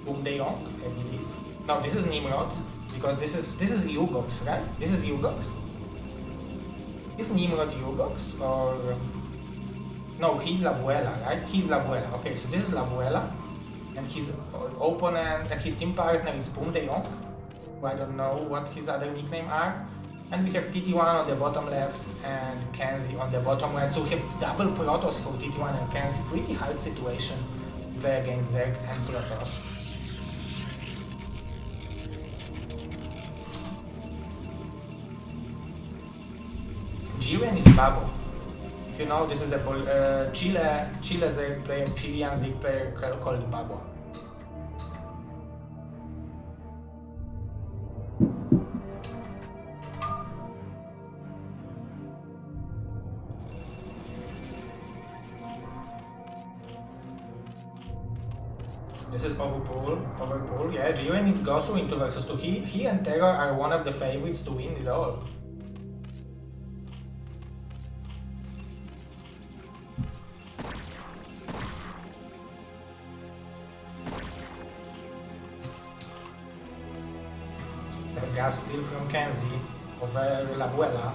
Pum4eDonG, I believe. No, this is Nimrod, because this is Ugox, right? This is Ugox. Is Nimrod Ugox or no? He's LaAbuela, right? He's LaAbuela. Okay, so this is LaAbuela, and his opponent and his team partner is Pum4eDonG, who I don't know what his other nickname are. And we have TT1 on the bottom left and KenZy on the bottom right. So we have double Protoss for TT1 and KenZy. Pretty hard situation to play against Zerg and Protoss. Jiren is Babo. If you know, this is a Chile Zerg player, Chilean Zerg player called Babo. This is overpool, yeah. Jiren is Gosu into versus 2. He and Terror are one of the favorites to win it all. Gas steal from KenZy over LaAbuela.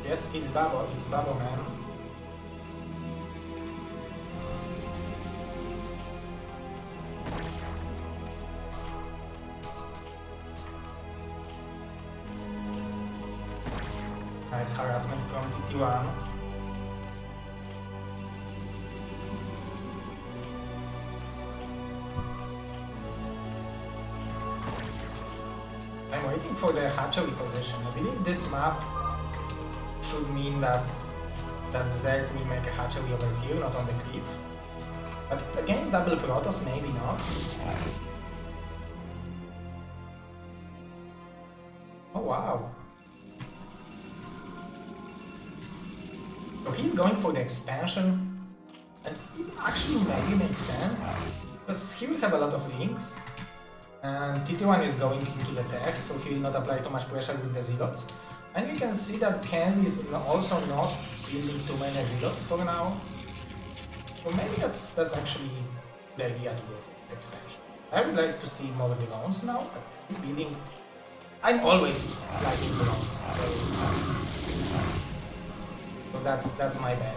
Yes, it's Babo, man. Nice harassment from TT1. I'm waiting for the hatchery position. I believe this map should mean that Zerg will make a hatchery over here, not on the cliff. But against double Protoss, maybe not. Oh wow. So he's going for the expansion, and it actually maybe makes sense, because he will have a lot of links, and TT1 is going into the tech, so he will not apply too much pressure with the zealots. And you can see that KenZy is also not building too many zealots for now. So maybe that's actually the idea to go for this expansion. I would like to see more drones now, but he's building. I'm always liking drones, so that's my bad.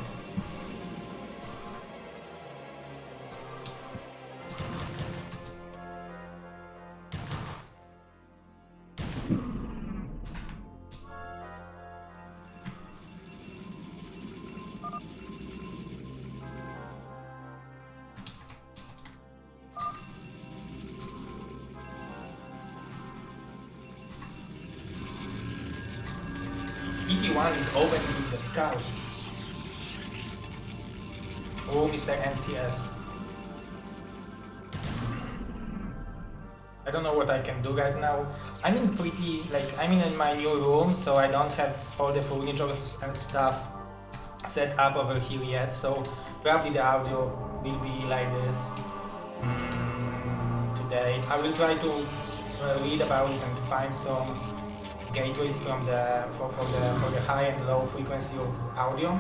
TT1 is opening with the scout. Oh, Mr. NCS. I don't know what I can do right now. I'm in in my new room, so I don't have all the furnitures and stuff set up over here yet, so probably the audio will be like this today. I will try to read about it and find some gateways from for the high and low frequency of audio,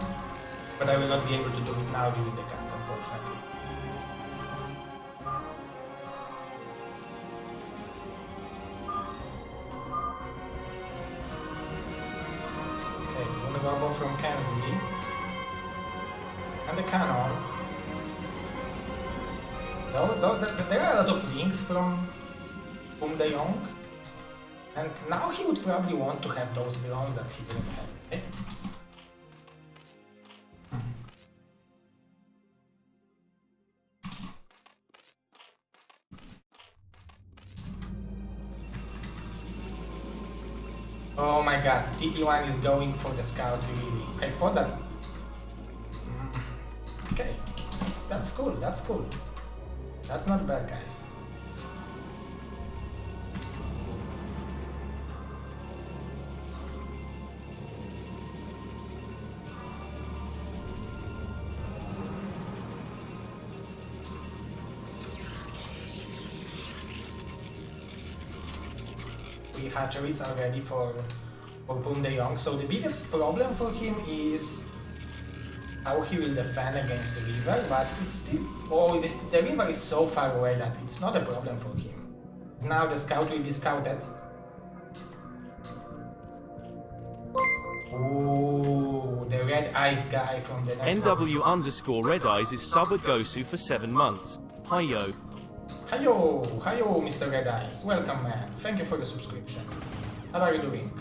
but I will not be able to do it now during the cuts, unfortunately. Okay, vulnerable from KenZy and the cannon. There are a lot of links from Pum4eDonG. And now he would probably want to have those drones that he didn't have, right? Oh my god, TT1 is going for the scout really. I thought that... Okay, that's cool, that's cool. That's not bad, guys. hatcheries are ready for Pum4eDonG. So the biggest problem for him is how he will defend against the river, but it's still... Oh, the river is so far away that it's not a problem for him. Now the scout will be scouted. Ooh, the Red Eyes guy from the networks. NW_Red Eyes is sub at Gosu for 7 months. Hiyo. Hiyo, Mr. Red Eyes. Welcome, man. Thank you for the subscription. How are you doing?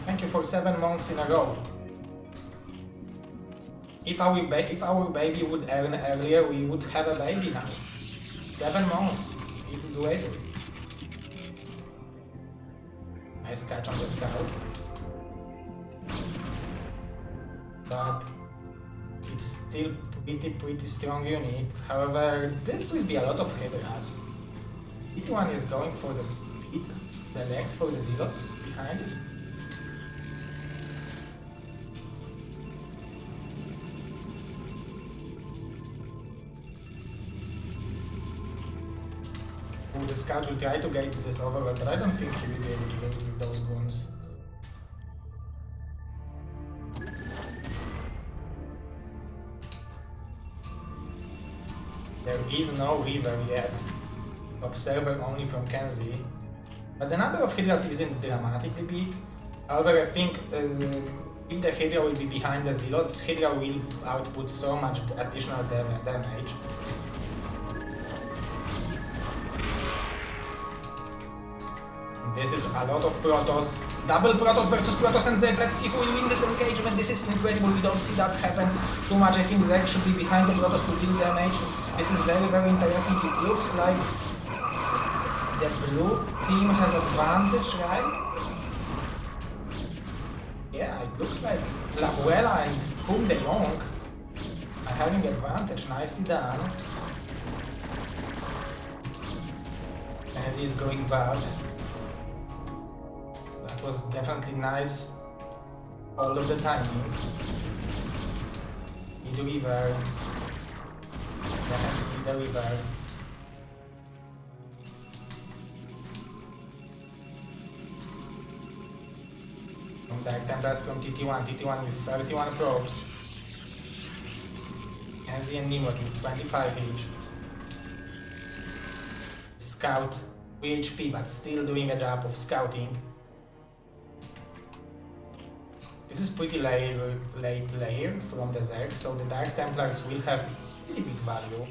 Thank you for 7 months in a row. If our baby would earn earlier, we would have a baby now. 7 months. It's doable. Nice catch on the scout. But it's still pretty strong unit. However, this will be a lot of Hydras. TT1 is going for the speed, the legs for the zealots behind it. Ooh, the scout will try to get this overlord, but I don't think he will be able to do it with those goons. There is no river yet. Observer only from KenZy. But the number of Hydras isn't dramatically big. However, I think if the Hydra will be behind the Zealots, Hydra will output so much additional damage. This is a lot of Protoss. Double Protoss versus Protoss and Zerg. Let's see who will win this engagement. This is incredible. We don't see that happen too much. I think Zerg should be behind the Protoss to deal damage. This is very interesting. It looks like the blue team has advantage, right? Yeah, it looks like LaAbuela and Pum4eDonG are having advantage. Nicely done. KenZy is going bad. That was definitely nice all of the timing. Need a river. Definitely need a river. From Dark Templars from TT1. TT1 with 31 probes. KenZy and Nimrod with 25 each. Scout 3 HP, but still doing a job of scouting. This is pretty late layer from the Zerg, so the Dark Templars will have pretty big value.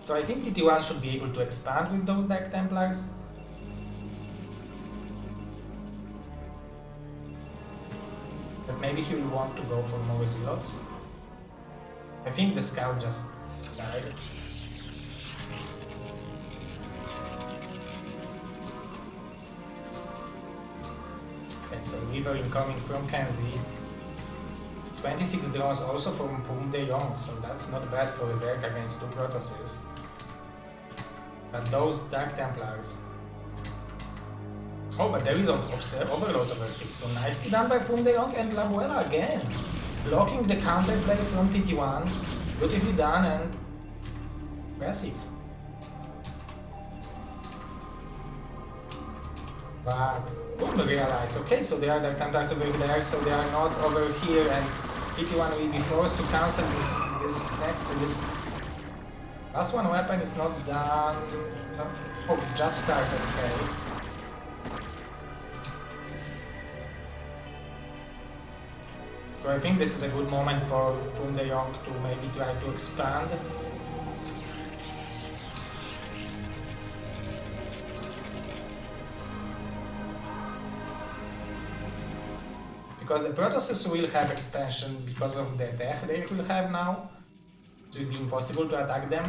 So I think TT1 should be able to expand with those Dark Templars. But maybe he will want to go for more Zealots. I think the Scout just died. Okay, so river incoming from KenZy. 26 drones also from Pum4eDonG, so that's not bad for Zerg against 2 Protosses. But those Dark Templars... Oh, but there is Overlord over here, so nicely done by Pum4eDonG and LaAbuela again. Blocking the counterplay from TT1, beautifully done and impressive. But don't realize, okay, so there are Dark Templars over there, so they are not over here, and TT1 will be forced to cancel this Nexus. Last one weapon is not done. Oh, it just started, okay. So I think this is a good moment for Pum4eDonG to maybe try to expand. Because the Protosses will have expansion because of the tech they will have now. It will be impossible to attack them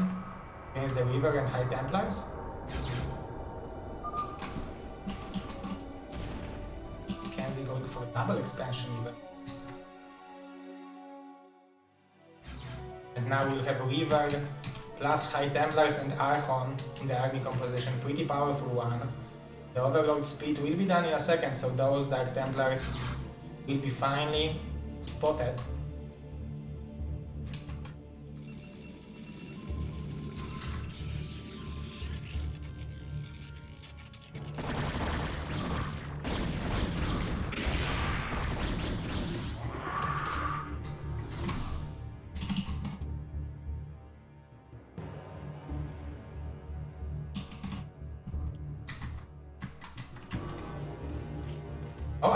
against the River and High Templars. KenZy going for double expansion even. And now we'll have River plus High Templars and Archon in the army composition. Pretty powerful one. The Overlord speed will be done in a second, so those Dark Templars will be finally spotted.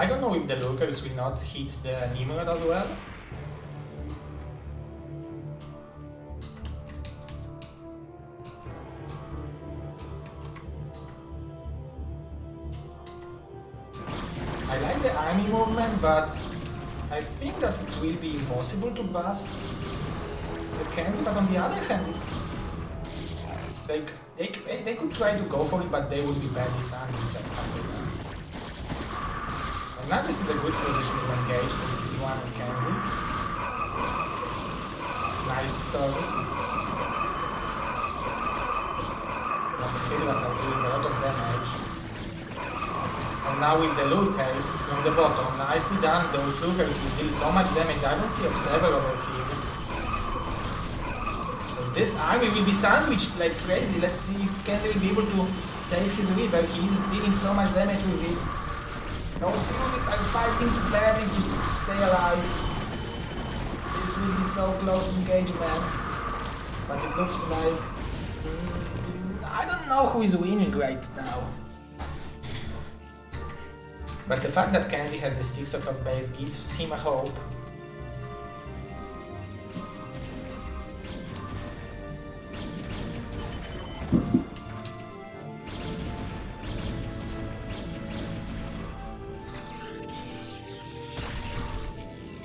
I don't know if the lurkers will not hit the Nimrod as well. I like the army movement, but I think that it will be impossible to bust the KenZy, but on the other hand, it's like they could try to go for it, but they would be badly sandwiched after that. And now this is a good position to engage for TT1 and KenZy. Nice stories. But the Hydras are doing a lot of damage. And now with the lurkers from the bottom, nicely done. Those lurkers will deal so much damage. I don't see Observer over here. This army will be sandwiched like crazy. Let's see if KenZy will be able to save his river. He's dealing so much damage with it. Those units are fighting badly to stay alive. This will be so close engagement. But it looks like... I don't know who is winning right now. But the fact that KenZy has the 6 o'clock base gives him a hope.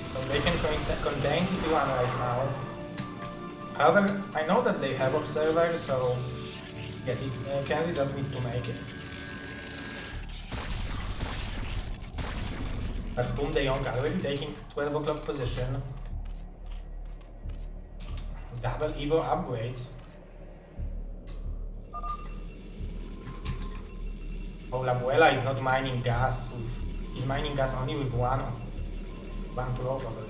So they can contain TT1 right now. However, I know that they have Observer, so yeah, KenZy does need to make it. But Pum4eDonG already taking 12 o'clock position. Double Evo upgrades. Oh, LaAbuela is not mining gas. He's mining gas only with one probe over here.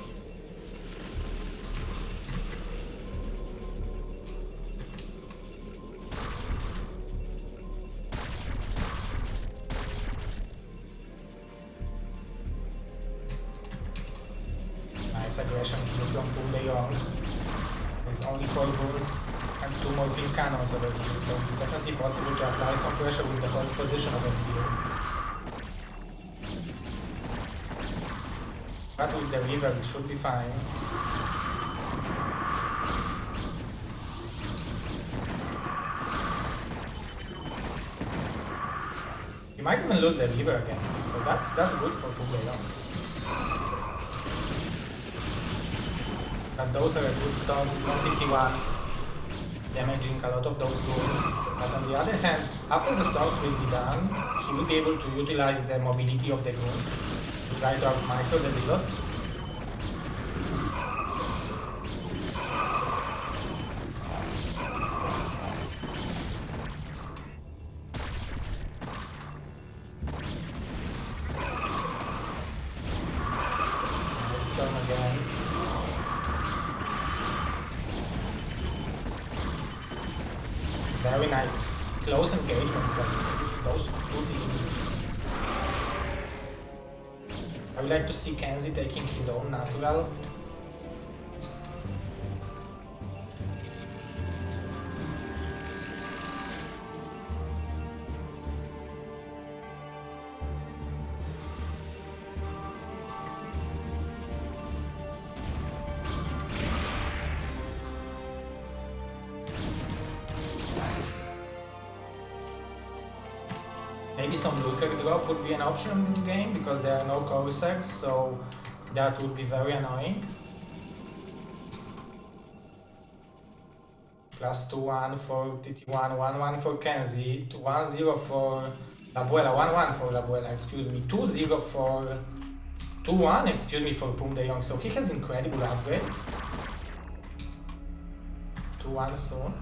Nice aggression here from Pum4eDonG. There's only 4 goons and 2 more fin cannons over here, so it's definitely possible to apply some pressure with the whole position over here. But with the river it should be fine. You might even lose the river against it, so that's good for Pum4eDonG. But those are good storms from TT1, damaging a lot of those goons. But on the other hand, after the storms will be done, he will be able to utilize the mobility of the goons to try to out-micro the zealots. Nice storm again. Very nice, close engagement from those 2 teams. I would like to see KenZy taking his own natural. Maybe some lurker drop would be an option in this game, because there are no corsairs, so that would be very annoying. Plus 2-1 for TT1, 1-1 for KenZy, 1-0 for LaAbuela, 1-1 for LaAbuela, excuse me, 2-0 for... 2-1, excuse me, for Pum4eDonG, so he has incredible upgrades. 2-1 soon.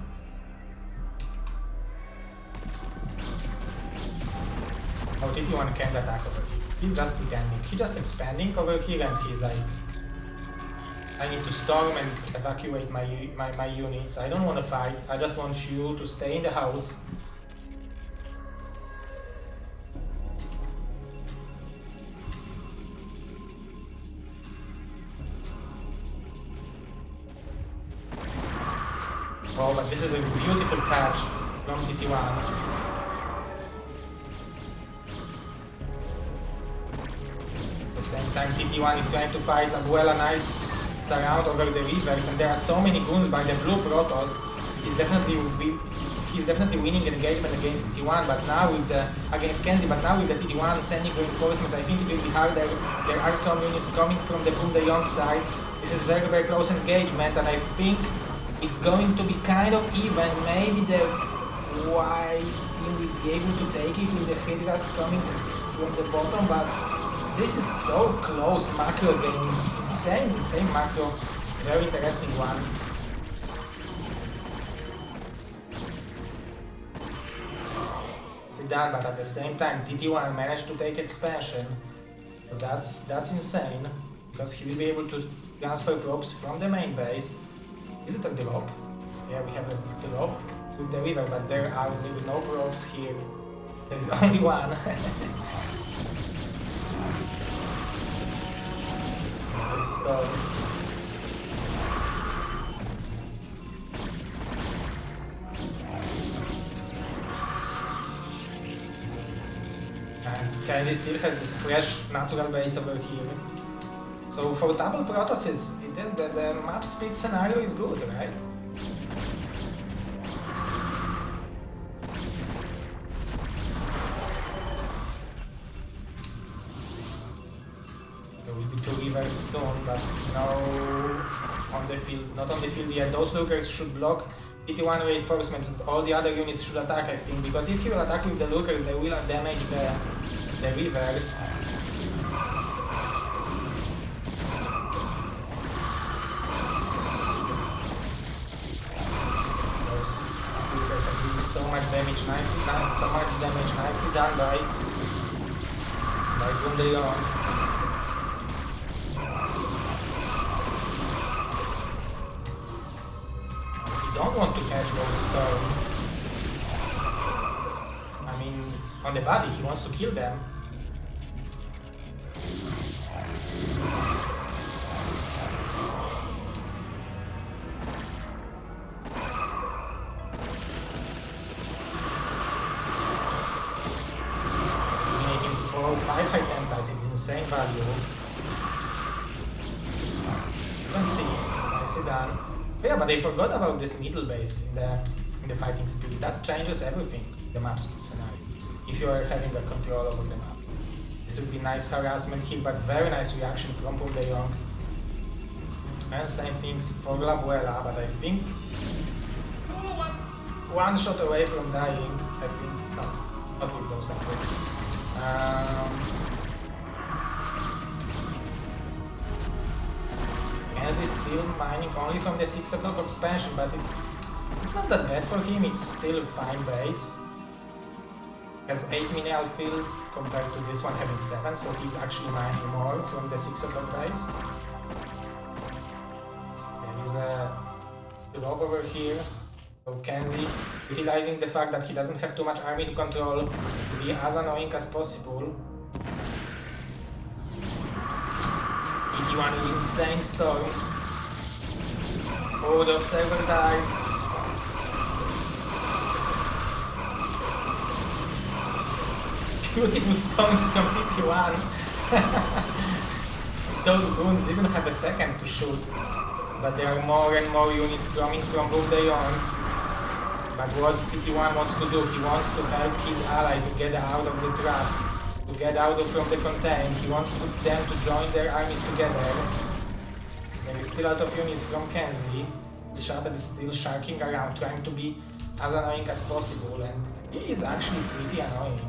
Oh, TT1 can't attack over here. He's just pretending. He's just expanding over here and he's like... I need to storm and evacuate my units. I don't want to fight. I just want you to stay in the house. Oh, but this is a beautiful catch from TT1. same time TT1 is trying to fight LaAbuela. Nice surround over the rivers, and there are so many goons by the blue Protoss. He's definitely winning engagement against TT1, but now with the against KenZy, but now with the TT1 sending reinforcements, I think it will be harder. There are some units coming from the Pum4eDonG side. This is very, very close engagement, and I think it's going to be kind of even. Maybe the white team will be able to take it with the Hydras coming from the bottom, but this is so close. Macro game is insane macro. Very interesting one. Done, but at the same time TT1 managed to take expansion, so that's insane, because he will be able to transfer probes from the main base. Is it a drop? Yeah, we have a drop with the river, but there are maybe no probes here. There's only one. The storms. And KenZy still has this fresh natural base over here. So for double Protosses, the map speed scenario is good, right? There will be two rivers soon, but no on the field, not on the field yet. Those lookers should block TT1 reinforcements, and all the other units should attack, I think, because if he will attack with the lookers, they will damage the rivers. Those lookers are doing so much damage, nicely done by BroodWar. Don't want to catch those storms. I mean, on the body, he wants to kill them. Making 4 or 5 high temples is insane value. Even 6, nicely done. Yeah, but I forgot about this middle base in the fighting speed. That changes everything, the map speed scenario, if you are having a control over the map. This would be nice harassment here, but very nice reaction from Pum4eDonG. And same things for LaAbuela, but I think one shot away from dying. I think not with those upgrades. KenZy is still mining only from the 6 o'clock expansion, but it's not that bad for him. It's still a fine base. Has 8 mineral fields compared to this one having 7, so he's actually mining more from the 6 o'clock base. There is a drop over here, so KenZy, utilizing the fact that he doesn't have too much army to control, to be as annoying as possible. TT1 with insane storms. Oh, the observer died. Beautiful storms from TT1. Those goons didn't have a second to shoot, but there are more and more units coming from BroodWar. But what TT1 wants to do, he wants to help his ally to get out of the trap, to get out from the contain. He wants them to join their armies together. There is still a lot of units from KenZy. His shuttle is still sharking around, trying to be as annoying as possible, and he is actually pretty annoying.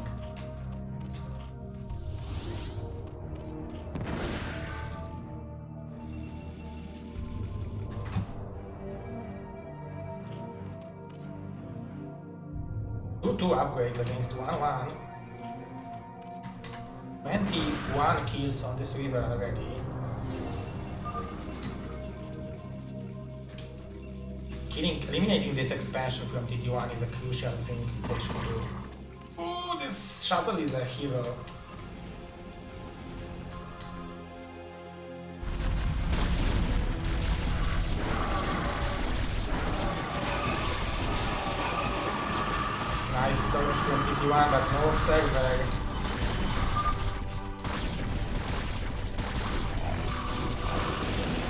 Two upgrades against 1-1. 21 kills on this river already. Eliminating this expansion from TT1 is a crucial thing they should do. Oh, this shuttle is a hero. Nice storms from TT1, but no observer.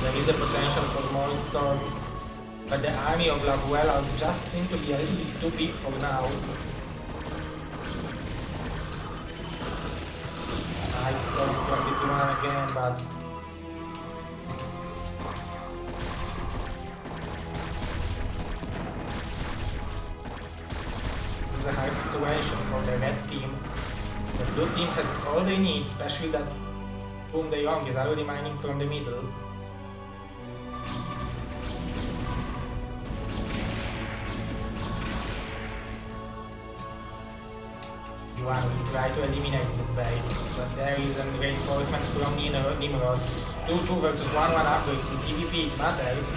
There is a potential for more storms, but the army of LaAbuela just seem to be a little bit too big for now. Nice storm from TT1 again, but this is a hard situation for the red team. The blue team has all they need, especially that Pum4eDonG is already mining from the middle. One will try to eliminate this base, but there is a reinforcement from Nimrod. 2-2 versus 1-1 upgrades in PvP, it matters.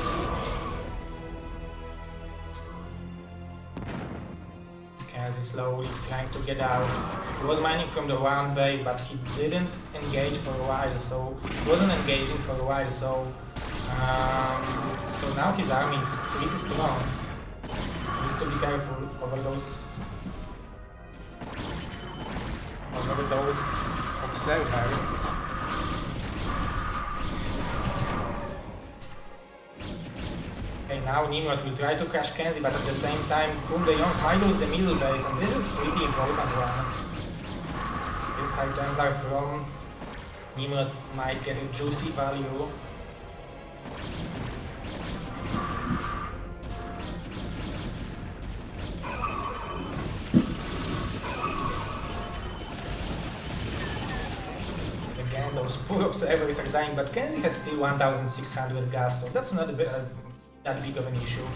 KenZy slowly trying to get out. He was mining from the round base, but he didn't engage for a while, so he wasn't engaging for a while, so now his army is pretty strong. He needs to be careful over those observers. Okay, now Nimrod will try to crash KenZy, but at the same time Pum4eDonG might lose the middle base, and this is pretty important one. This High Templar from Nimrod might get a juicy value. Those poor observers are dying, but KenZy has still 1600 gas, so that's not that big of an issue.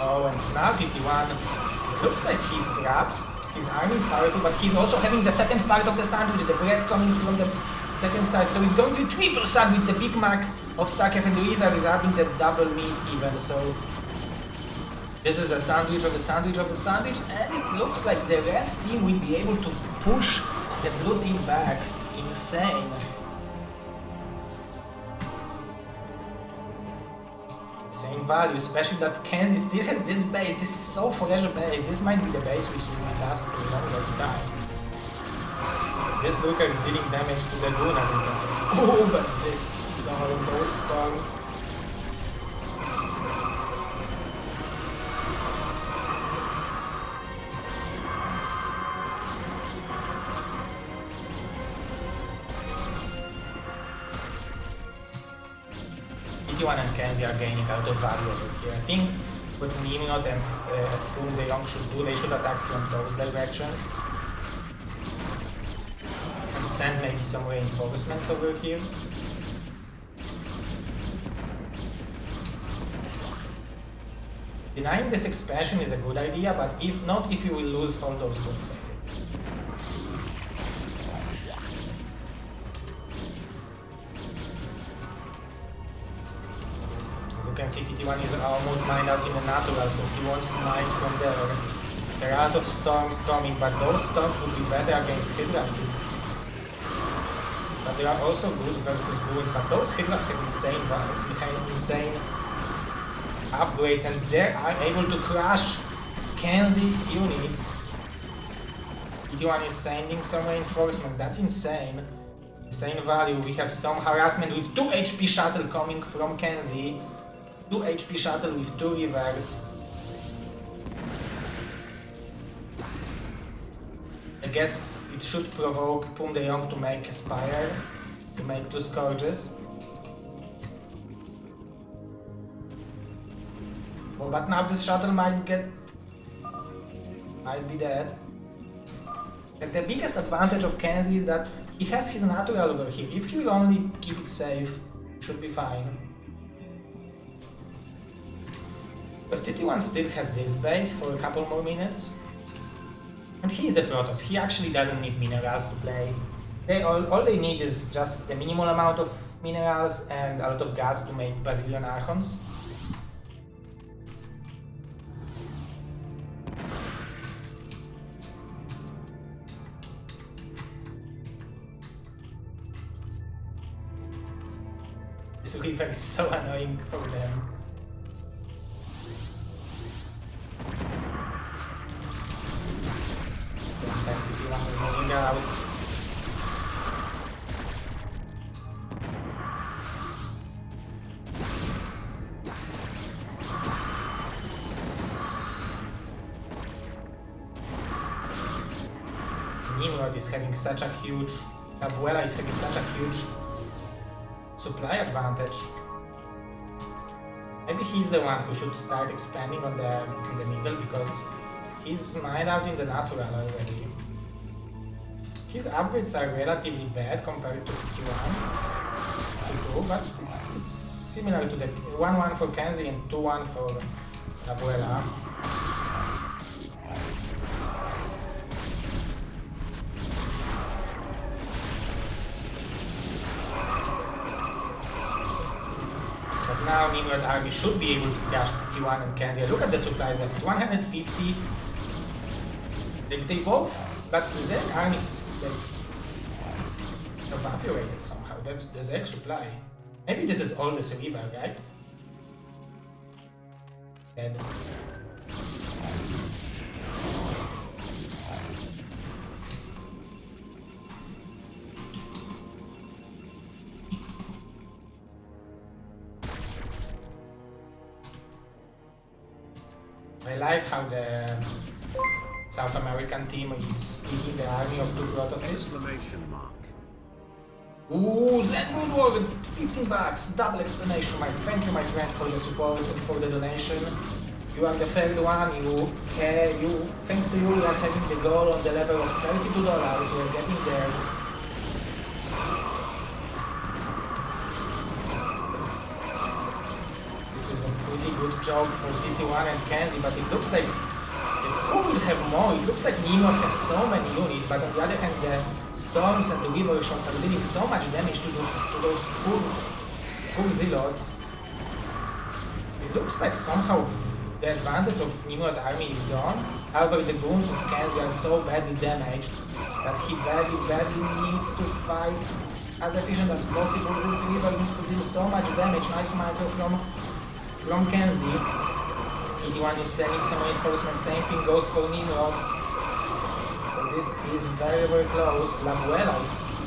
Oh, and now TT1, it looks like he's trapped. His army is powerful, but he's also having the second part of the sandwich, the bread coming from the second side, so it's going to triple sandwich the Big Mac of StarCraft, and the Weaver is adding the double meat even, so this is a sandwich of the sandwich of the sandwich, and it looks like the red team will be able to push the blue team back. Insane. Insane value, especially that KenZy still has this base. This is so fresh base. This might be the base which will last for the longest time. This Looker is dealing damage to the Goon, as you can see. Oh, but this storm, those storms. TT1 and KenZy are gaining a lot of value over here. I think what Nimrod and Pum4eDonG should do, they should attack from those directions and send maybe some reinforcements over here. Denying this expansion is a good idea, but if not, if you will lose all those books, I think. You can see TT1 is almost mined out in the natural, so he wants to mine from there. There are a lot of storms coming, but those storms would be better against Hydra discs. But they are also good versus good, but those Hydras have insane upgrades, and they are able to crush KenZy units. TT1 is sending some reinforcements, that's insane. Insane value. We have some harassment with 2 HP shuttle coming from KenZy. 2 HP shuttle with 2 rivers. I guess it should provoke Pum4eDonG to make a Spire, to make 2 Scourges. Well, but now this shuttle might be dead. But the biggest advantage of KenZy is that he has his natural over here. If he will only keep it safe, it should be fine. Because TT1 still has this base for a couple more minutes. And he is a Protoss, he actually doesn't need minerals to play. All they need is just the minimal amount of minerals and a lot of gas to make Brazilian Archons. This Reaver is so annoying for them. Same time TT1 is moving out. Nimrod is having such a huge... LaAbuela is having such a huge supply advantage. Maybe he's the one who should start expanding on the middle because he's mined out in the natural already. His upgrades are relatively bad compared to TT1, but it's similar to the 1-1 for KenZy and 2-1 for LaAbuela. But now Nimrod army should be able to crash TT1 and KenZy. Look at the supplies, guys. It's 150. They both, but the Zek armies evaporated somehow. That's the Zek supply. Maybe this is all this river, right? Dead. I like how the South American team is speaking the army of two Protosses. Ooh, BroodWar, 15 bucks, double explanation mark. Thank you, my friend, for the support and for the donation. You are the third one. Thanks to you, we are having the goal on the level of $32. We're getting there. This is a pretty good job for TT1 and KenZy, but it looks like who will have more? It looks like Nimrod has so many units, but on the other hand, the storms and the river shots are dealing so much damage to those poor zealots. It looks like somehow the advantage of Nimrod army is gone. However, the goons of KenZy are so badly damaged that he badly needs to fight as efficient as possible. This river needs to deal so much damage. Nice micro from KenZy. TT1 is sending some reinforcements, same thing goes for Nimrod. So this is very, very close. LaAbuela is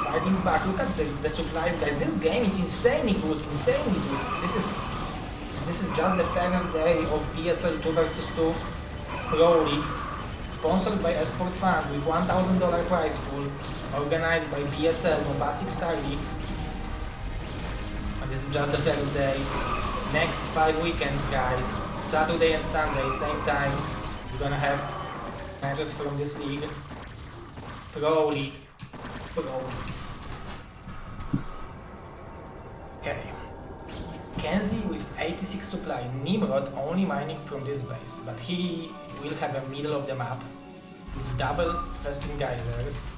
fighting back. Look at the supplies, guys. This game is insanely good, insanely good. This is just the first day of BSL 2v2 Pro League, sponsored by Esport Fund with $1,000 prize pool, organized by BSL Bombastic Starleague. And this is just the first day. Next 5 weekends, guys, Saturday and Sunday, same time, we're gonna have matches from this league. Pro League. Okay. KenZy with 86 supply, Nimrod only mining from this base, but he will have a middle of the map with double Vespin geysers.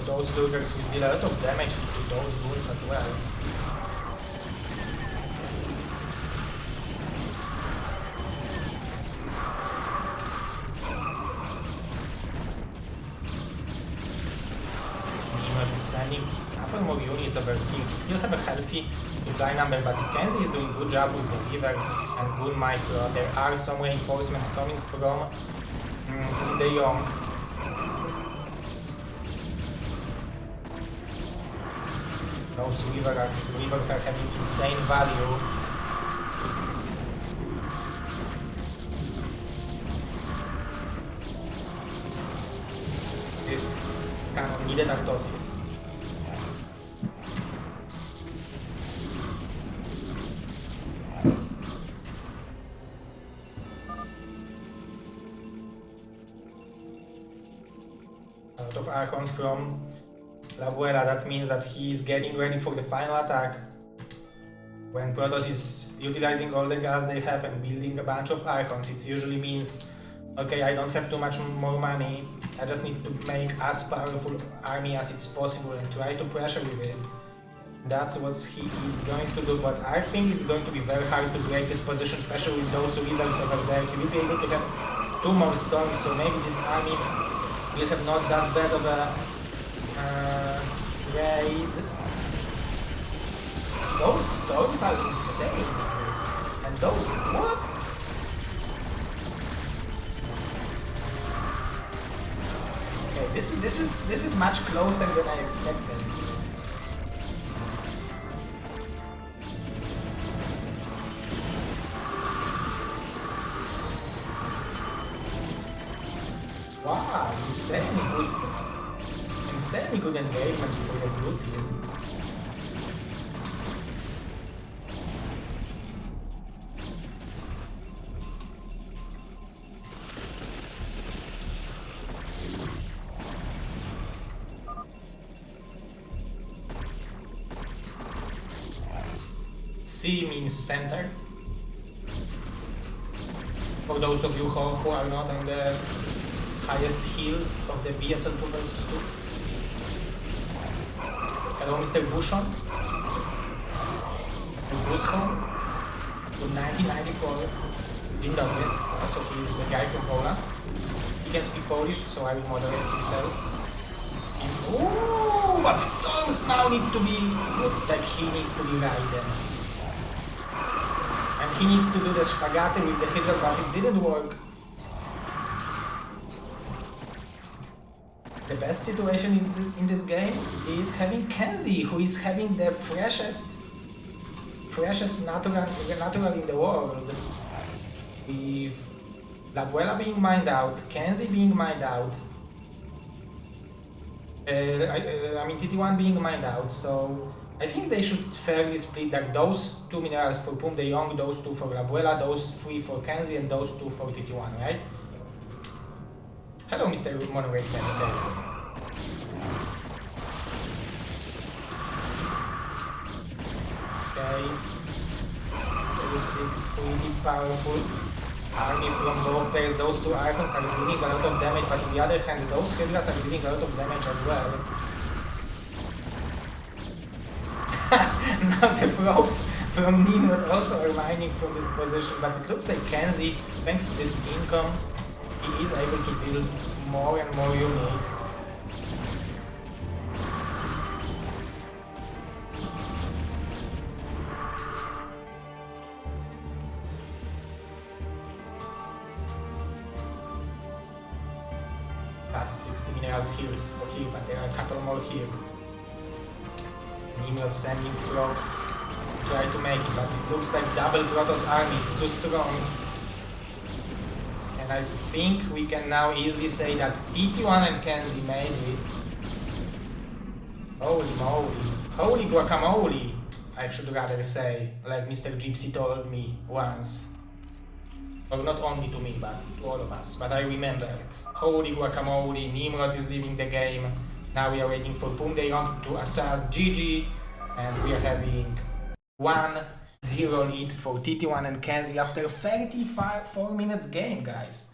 Those lurkers will deal a lot of damage to those goons as well. Nimrod is sending a couple more units over here. We still have a healthy reply number, but KenZy is doing a good job with the river and good micro. There are some reinforcements coming from TT1. Those rivers are having insane value. This kind of needed Artosius. A lot of Archons from LaAbuela. That means that he is getting ready for the final attack. When Protoss is utilizing all the gas they have and building a bunch of Archons, it usually means, okay, I don't have too much more money, I just need to make as powerful army as it's possible and try to pressure with it. That's what he is going to do, but I think it's going to be very hard to break this position, especially with those rivers over there. He will be able to have 2 more storms, so maybe this army will have not that bad of a raid. Those storms are insane, dude. And those... what? This is much closer than I expected. Wow, insanely good engagement for the blue team. C means center. For those of you who are not on the highest heels of the BSL 2v2. Hello, Mr. Bushon. Bushon. Good 1994. Dzień dobry. Also, he's the guy from Poland. He can speak Polish, so I will moderate himself. Ooh, but storms now need to be good. Like, he needs to be right then. And he needs to do the spaghetti with the Hydras, but it didn't work. The best situation in this game is having KenZy, who is having the freshest natural in the world. With LaAbuela being mined out, KenZy being mined out, I mean TT1 being mined out, so I think they should fairly split like those 2 minerals for Pum4eDonG, those 2 for LaAbuela, those 3 for KenZy, and those 2 for TT1, right? Hello, Mr. Monorail Candidate. Okay. This is pretty powerful army from both players. Those 2 icons are dealing a lot of damage, but on the other hand, those Hydras are dealing a lot of damage as well. Now the probes from Nimrod also are mining from this position, but it looks like KenZy, thanks to this income, he is able to build more and more units. Last 60 minerals here for here, but there are a couple more here. Nimrod sending probes, try to make it, but it looks like double Protoss army is too strong. And I think we can now easily say that TT1 and KenZy made it. Holy moly. Holy guacamole, I should rather say, like Mr. Gypsy told me once. Or not only to me, but to all of us. But I remember it. Holy guacamole, Nimrod is leaving the game. Now we are waiting for Pum4eDonG to assess GG. And we are having 1-0 lead for TT1 and KenZy after 34 minutes game, guys.